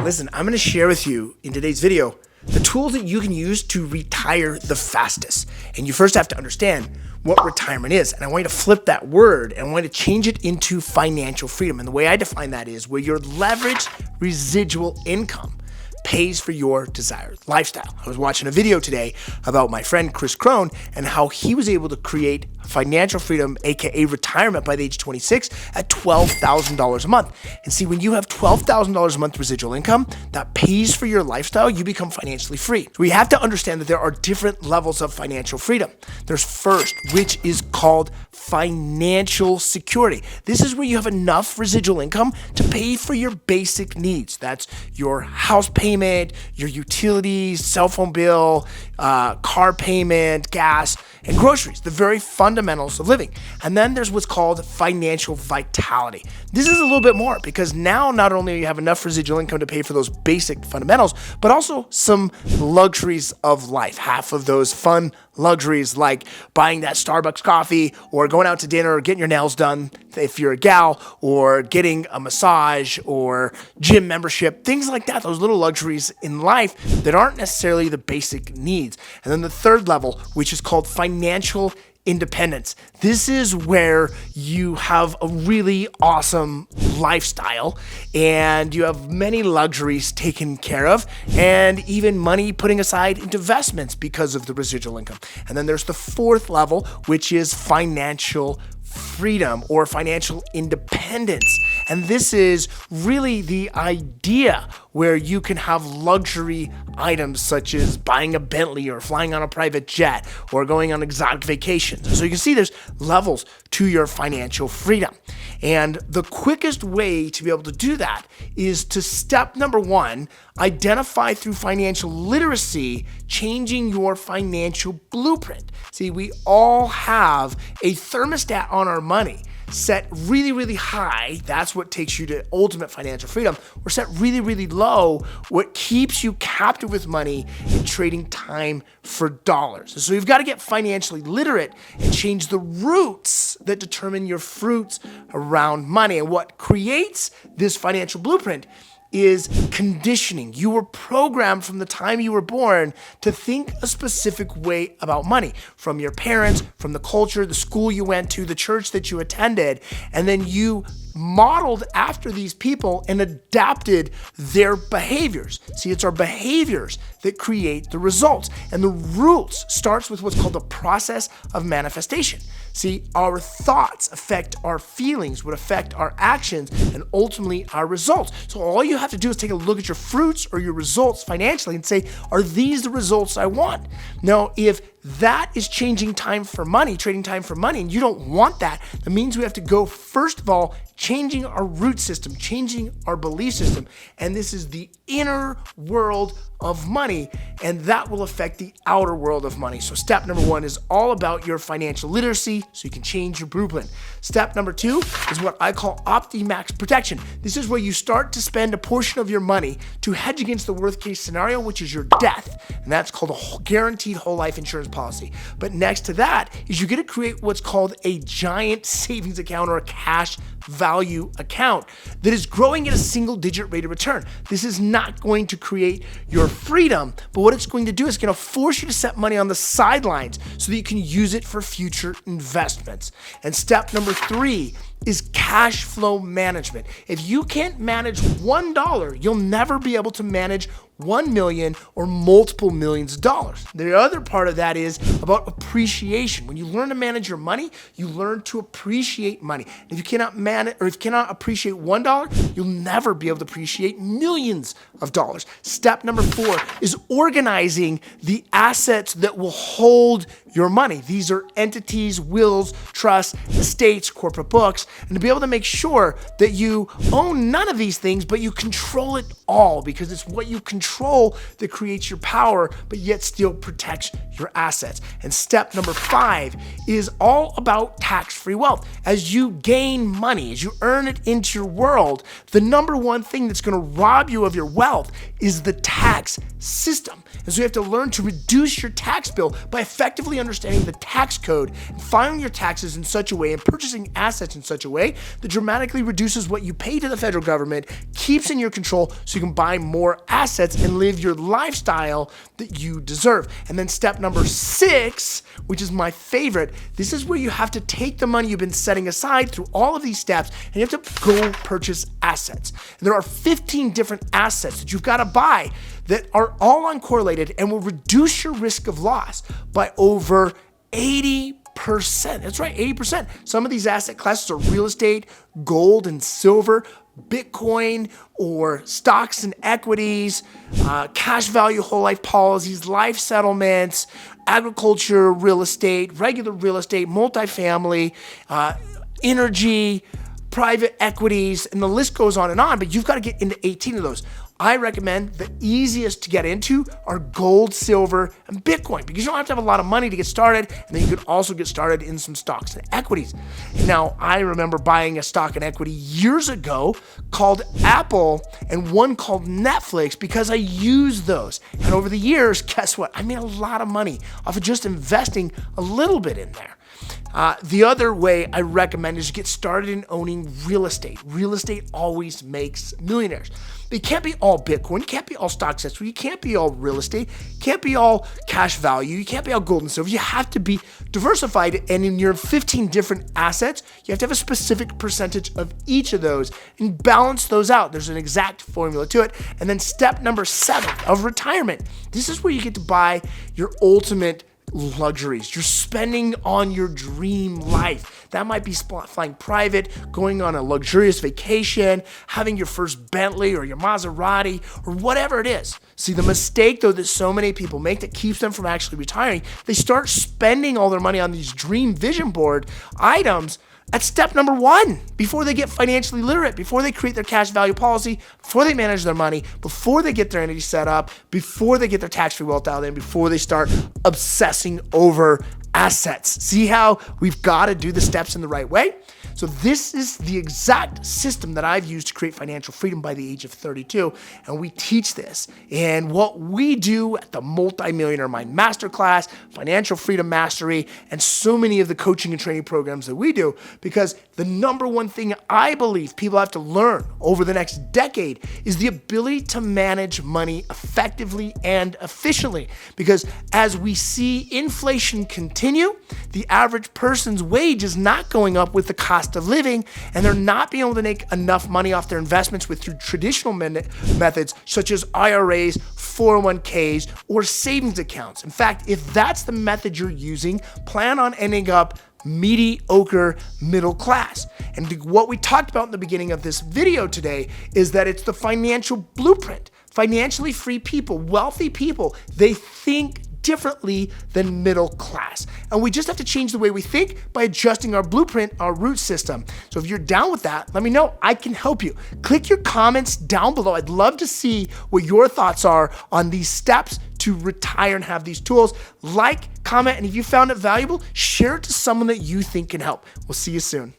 Listen, I'm going to share with you in today's video the tools that you can use to retire the fastest. And you first have to understand what retirement is. And I want you to flip that word and I want you to change it into financial freedom. And the way I define that is where your leveraged residual income pays for your desired lifestyle. I was watching a video today about my friend Khris Krohn and how he was able to create financial freedom, aka retirement, by the age of 26 at $12,000 a month. And see, when you have $12,000 a month residual income that pays for your lifestyle, you become financially free. So we have to understand that there are different levels of financial freedom. There's first, which is called financial security. This is where you have enough residual income to pay for your basic needs. That's your house payment, your utilities, cell phone bill, car payment, gas, and groceries, the very fundamentals of living. And then there's what's called financial vitality. This is a little bit more because now not only do you have enough residual income to pay for those basic fundamentals, but also some luxuries of life. Half of those fun luxuries like buying that Starbucks coffee or going out to dinner or getting your nails done if you're a gal, or getting a massage or gym membership, things like that, those little luxuries in life that aren't necessarily the basic needs. And then the third level, which is called financial independence. This is where you have a really awesome lifestyle and you have many luxuries taken care of and even money putting aside into investments because of the residual income. And then there's the fourth level, which is financial freedom or financial independence. And this is really the idea where you can have luxury items such as buying a Bentley or flying on a private jet or going on exotic vacations. So you can see there's levels to your financial freedom. And the quickest way to be able to do that is to step number one, identify through financial literacy, changing your financial blueprint. See, we all have a thermostat on our money set really, really high. That's what takes you to ultimate financial freedom. Or set really, really low, what keeps you captive with money and trading time for dollars. So you've got to get financially literate and change the roots that determine your fruits around money. And what creates this financial blueprint is conditioning. You were programmed from the time you were born to think a specific way about money, from your parents, from the culture, the school you went to, the church that you attended, and then you modeled after these people and adapted their behaviors. See, it's our behaviors that create the results. And the roots starts with what's called the process of manifestation. See, our thoughts affect our feelings, would affect our actions, and ultimately our results. So all you have to do is take a look at your fruits or your results financially and say, are these the results I want? Now, if that is changing time for money, trading time for money, and you don't want that, that means we have to go, first of all, changing our root system, changing our belief system. And this is the inner world of money, and that will affect the outer world of money. So step number one is all about your financial literacy so you can change your blueprint. Step number two is what I call OptiMax protection. This is where you start to spend a portion of your money to hedge against the worst case scenario, which is your death. And that's called a guaranteed whole life insurance policy. But next to that is you get to create what's called a giant savings account or a cash value account that is growing at a single digit rate of return. This is not going to create your freedom, but what it's going to do is going to force you to set money on the sidelines so that you can use it for future investments. And step number three is cash flow management. If you can't manage $1, you'll never be able to manage 1 million or multiple millions of dollars. The other part of that is about appreciation. When you learn to manage your money, you learn to appreciate money. If you cannot manage or if you cannot appreciate $1, you'll never be able to appreciate millions of dollars. Step number four is organizing the assets that will hold your money. These are entities, wills, trusts, estates, corporate books, and to be able to make sure that you own none of these things, but you control it all, because it's what you control that creates your power, but yet still protects your assets. And step number five is all about tax-free wealth. As you gain money, as you earn it into your world, the number one thing that's going to rob you of your wealth is the tax system. And so you have to learn to reduce your tax bill by effectively understanding the tax code and filing your taxes in such a way and purchasing assets in such such a way that dramatically reduces what you pay to the federal government, keeps in your control so you can buy more assets and live your lifestyle that you deserve. And then step number 6, which is my favorite, this is where you have to take the money you've been setting aside through all of these steps and you have to go purchase assets. And there are 15 different assets that you've got to buy that are all uncorrelated and will reduce your risk of loss by over 80%. That's right, 80%. Some of these asset classes are real estate, gold and silver, Bitcoin, or stocks and equities, cash value whole life policies, life settlements, agriculture, real estate, regular real estate, multifamily, energy, private equities, and the list goes on, but you've got to get into 18 of those. I recommend the easiest to get into are gold, silver, and Bitcoin, because you don't have to have a lot of money to get started, and then you could also get started in some stocks and equities. Now, I remember buying a stock and equity years ago called Apple and one called Netflix because I used those. And over the years, guess what? I made a lot of money off of just investing a little bit in there. The other way I recommend is to get started in owning real estate. Real estate always makes millionaires. But you can't be all Bitcoin. You can't be all stocks. You can't be all real estate. You can't be all cash value. You can't be all gold and silver. You have to be diversified. And in your 15 different assets, you have to have a specific percentage of each of those and balance those out. There's an exact formula to it. And then step number 7 of retirement. This is where you get to buy your ultimate luxuries. You're spending on your dream life. That might be flying private, going on a luxurious vacation, having your first Bentley or your Maserati or whatever it is. See, the mistake though that so many people make that keeps them from actually retiring, they start spending all their money on these dream vision board items at step number 1, before they get financially literate, before they create their cash value policy, before they manage their money, before they get their entity set up, before they get their tax-free wealth out there, and before they start obsessing over assets. See how we've got to do the steps in the right way? So this is the exact system that I've used to create financial freedom by the age of 32. And we teach this. And what we do at the Multi-Millionaire Mind Masterclass, Financial Freedom Mastery, and so many of the coaching and training programs that we do, because the number one thing I believe people have to learn over the next decade is the ability to manage money effectively and efficiently. Because as we see inflation continue, the average person's wage is not going up with the cost of living, and they're not being able to make enough money off their investments through traditional methods such as IRAs, 401ks, or savings accounts. In fact, if that's the method you're using, plan on ending up mediocre middle class. And what we talked about in the beginning of this video today is that it's the financial blueprint. Financially free people, wealthy people, they think differently than middle class. And we just have to change the way we think by adjusting our blueprint, our root system. So if you're down with that, let me know. I can help you. Click your comments down below. I'd love to see what your thoughts are on these steps to retire and have these tools. Like, comment, and if you found it valuable, share it to someone that you think can help. We'll see you soon.